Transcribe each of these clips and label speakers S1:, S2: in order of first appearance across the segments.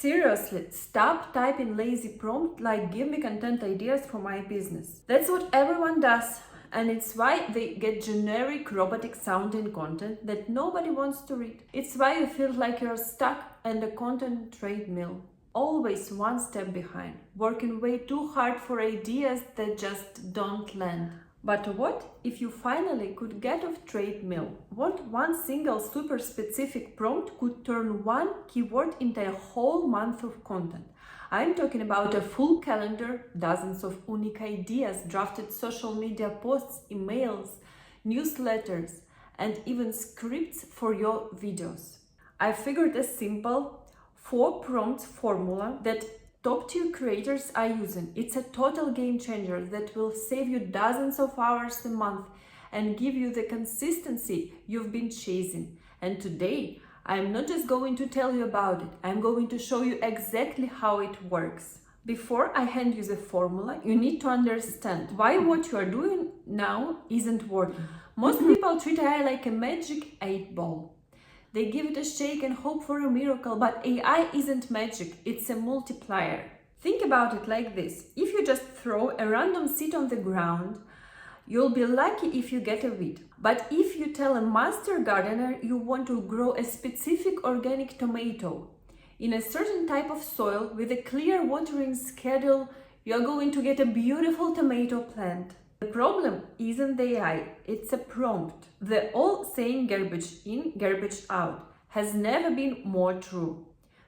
S1: Seriously, stop typing lazy prompt like give me content ideas for my business. That's what everyone does, and it's why they get generic robotic sounding content that nobody wants to read. It's why you feel like you're stuck in the content treadmill, always one step behind, working way too hard for ideas that just don't land. But what if you finally could get off treadmill? What one single super specific prompt could turn one keyword into a whole month of content? I'm talking about a full calendar, dozens of unique ideas, drafted social media posts, emails, newsletters, and even scripts for your videos. I figured a simple 4 prompts formula that top-tier creators are using. It's a total game changer that will save you dozens of hours a month and give you the consistency you've been chasing. And today, I'm not just going to tell you about it, I'm going to show you exactly how it works. Before I hand you the formula, you need to understand why what you are doing now isn't working. Most people treat AI like a magic 8-ball. They give it a shake and hope for a miracle, but AI isn't magic, it's a multiplier. Think about it like this. If you just throw a random seed on the ground, you'll be lucky if you get a weed. But if you tell a master gardener you want to grow a specific organic tomato in a certain type of soil with a clear watering schedule, you're going to get a beautiful tomato plant. The problem isn't the AI, it's a prompt. The old saying garbage in, garbage out has never been more true.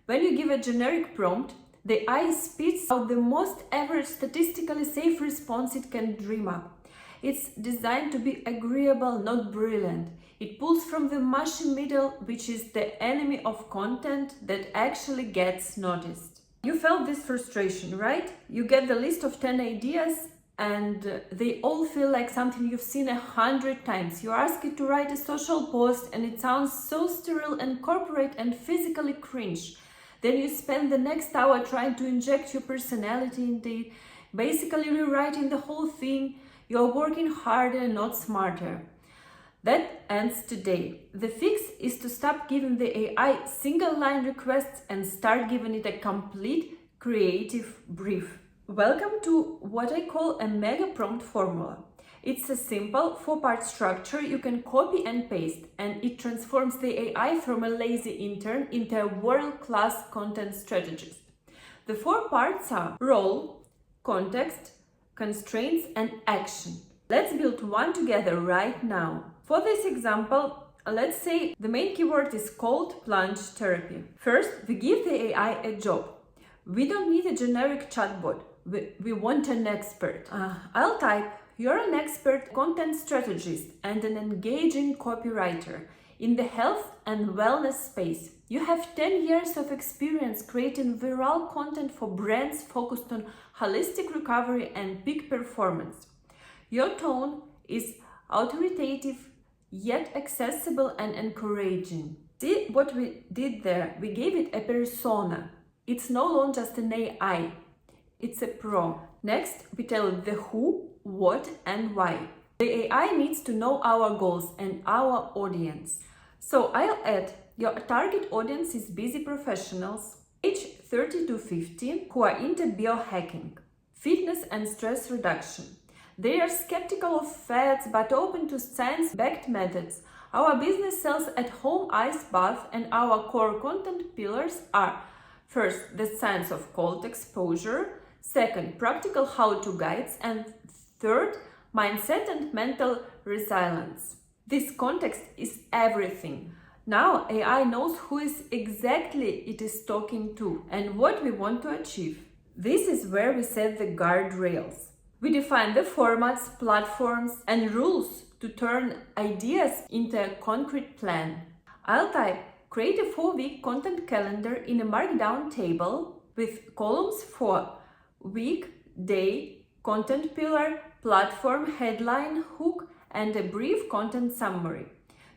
S1: When you give a generic prompt, the AI spits out the most average statistically safe response it can dream up. It's designed to be agreeable, not brilliant. It pulls from the mushy middle, which is the enemy of content that actually gets noticed. You felt this frustration, right? You get the list of 10 ideas and they all feel like something you've seen 100 times. You ask it to write a social post and it sounds so sterile and corporate and physically cringe. Then you spend the next hour trying to inject your personality into it, basically rewriting the whole thing. You're working harder, not smarter. That ends today. The fix is to stop giving the AI single line requests and start giving it a complete creative brief. Welcome to what I call a mega prompt formula. It's a simple 4-part structure you can copy and paste, and it transforms the AI from a lazy intern into a world-class content strategist. The 4 parts are role, context, constraints, and action. Let's build one together right now. For this example, let's say the main keyword is cold plunge therapy. First, we give the AI a job. We don't need a generic chatbot. We want an expert. I'll type, you're an expert content strategist and an engaging copywriter in the health and wellness space. You have 10 years of experience creating viral content for brands focused on holistic recovery and peak performance. Your tone is authoritative, yet accessible and encouraging. See what we did there? We gave it a persona. It's no longer just an AI. It's a pro. Next, we tell it the who, what, and why. The AI needs to know our goals and our audience. So I'll add, your target audience is busy professionals, age 30 to 50, who are into biohacking, fitness and stress reduction. They are skeptical of fads but open to science-backed methods. Our business sells at-home ice bath, and our core content pillars are: first, the science of cold exposure; second, practical how-to guides; and third, mindset and mental resilience. This context is everything. Now AI knows who is exactly it is talking to and what we want to achieve. This is where we set the guardrails. We define the formats, platforms, and rules to turn ideas into a concrete plan. I'll type, create a 4-week content calendar in a markdown table with columns for week, day, content pillar, platform, headline, hook, and a brief content summary.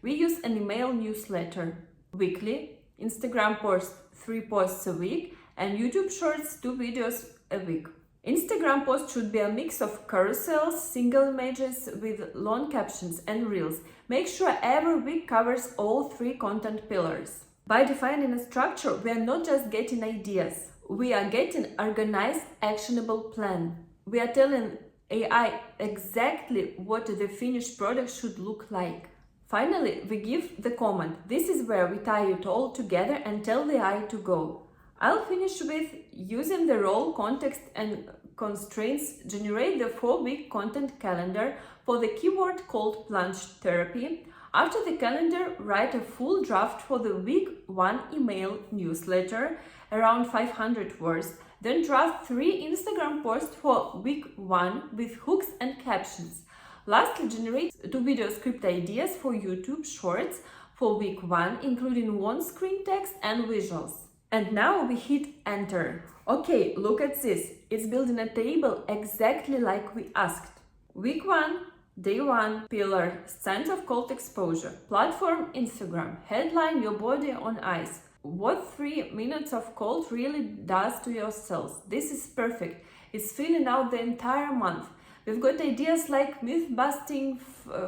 S1: We use an email newsletter weekly, Instagram post 3 posts a week, and YouTube Shorts 2 videos a week. Instagram post should be a mix of carousels, single images with long captions, and reels. Make sure every week covers all 3 content pillars. By defining a structure, we are not just getting ideas. We are getting organized, actionable plan. We are telling AI exactly what the finished product should look like. Finally, we give the command. This is where we tie it all together and tell the AI to go. I'll finish with using the role, context, and constraints, generate the 4-week content calendar for the keyword called plunge therapy. After the calendar, write a full draft for the week 1 email newsletter, around 500 words. Then draft 3 Instagram posts for week 1 with hooks and captions. Lastly, generate 2 video script ideas for YouTube Shorts for week 1, including on-screen text and visuals. And now we hit enter. Okay, look at this. It's building a table exactly like we asked. Week 1, day 1, pillar, sense of cold exposure, platform Instagram, headline your body on ice. What 3 minutes of cold really does to your cells. This is perfect. It's filling out the entire month. We've got ideas like myth-busting,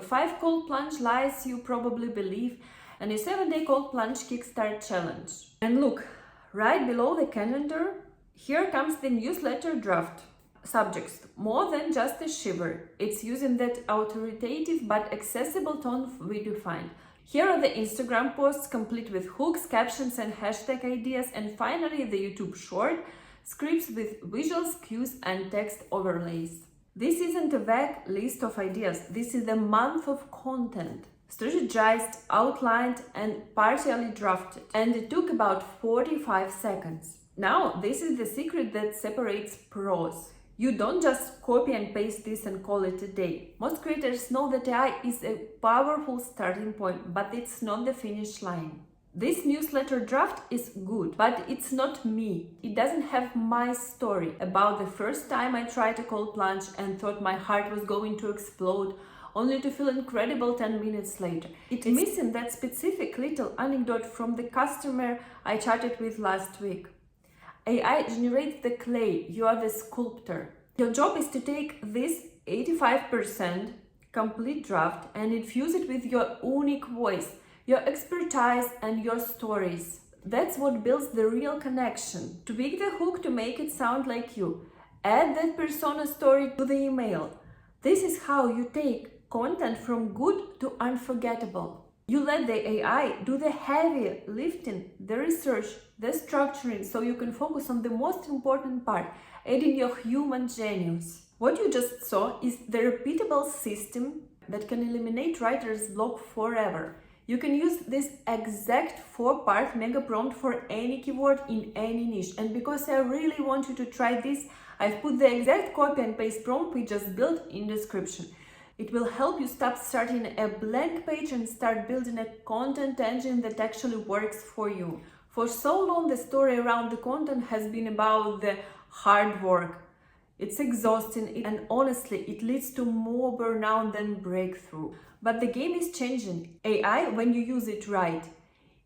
S1: 5 cold plunge lies you probably believe, and a 7-day cold plunge kickstart challenge. And look, right below the calendar, here comes the newsletter draft. Subjects, more than just a shiver. It's using that authoritative but accessible tone we defined. Here are the Instagram posts complete with hooks, captions, and hashtag ideas. And finally, the YouTube short scripts with visuals, cues, and text overlays. This isn't a vague list of ideas. This is a month of content. Strategized, outlined, and partially drafted. And it took about 45 seconds. Now, this is the secret that separates pros. You don't just copy and paste this and call it a day. Most creators know that AI is a powerful starting point, but it's not the finish line. This newsletter draft is good, but it's not me. It doesn't have my story about the first time I tried a cold plunge and thought my heart was going to explode, only to feel incredible 10 minutes later. It's missing that specific little anecdote from the customer I chatted with last week. AI generates the clay, you are the sculptor. Your job is to take this 85% complete draft and infuse it with your unique voice, your expertise, and your stories. That's what builds the real connection. Tweak the hook to make it sound like you. Add that persona story to the email. This is how you take content from good to unforgettable. You let the AI do the heavy lifting, the research, the structuring, so you can focus on the most important part, adding your human genius. What you just saw is the repeatable system that can eliminate writer's block forever. You can use this exact 4-part mega prompt for any keyword in any niche. And because I really want you to try this, I've put the exact copy and paste prompt we just built in description. It will help you stop starting a blank page and start building a content engine that actually works for you. For so long, the story around the content has been about the hard work. It's exhausting, and honestly, it leads to more burnout than breakthrough. But the game is changing. AI, when you use it right,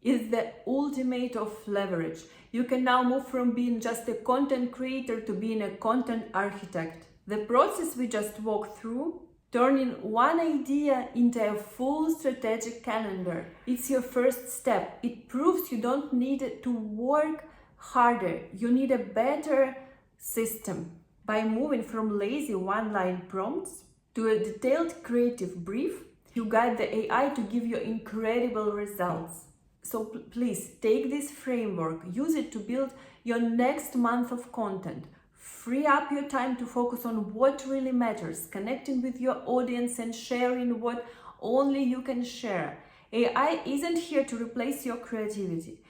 S1: is the ultimate of leverage. You can now move from being just a content creator to being a content architect. The process we just walked through, turning one idea into a full strategic calendar, it's your first step. It proves you don't need to work harder. You need a better system. By moving from lazy one-line prompts to a detailed creative brief, you guide the AI to give you incredible results. So please take this framework, use it to build your next month of content. Free up your time to focus on what really matters, connecting with your audience and sharing what only you can share. AI isn't here to replace your creativity.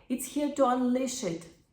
S1: It's here to unleash it.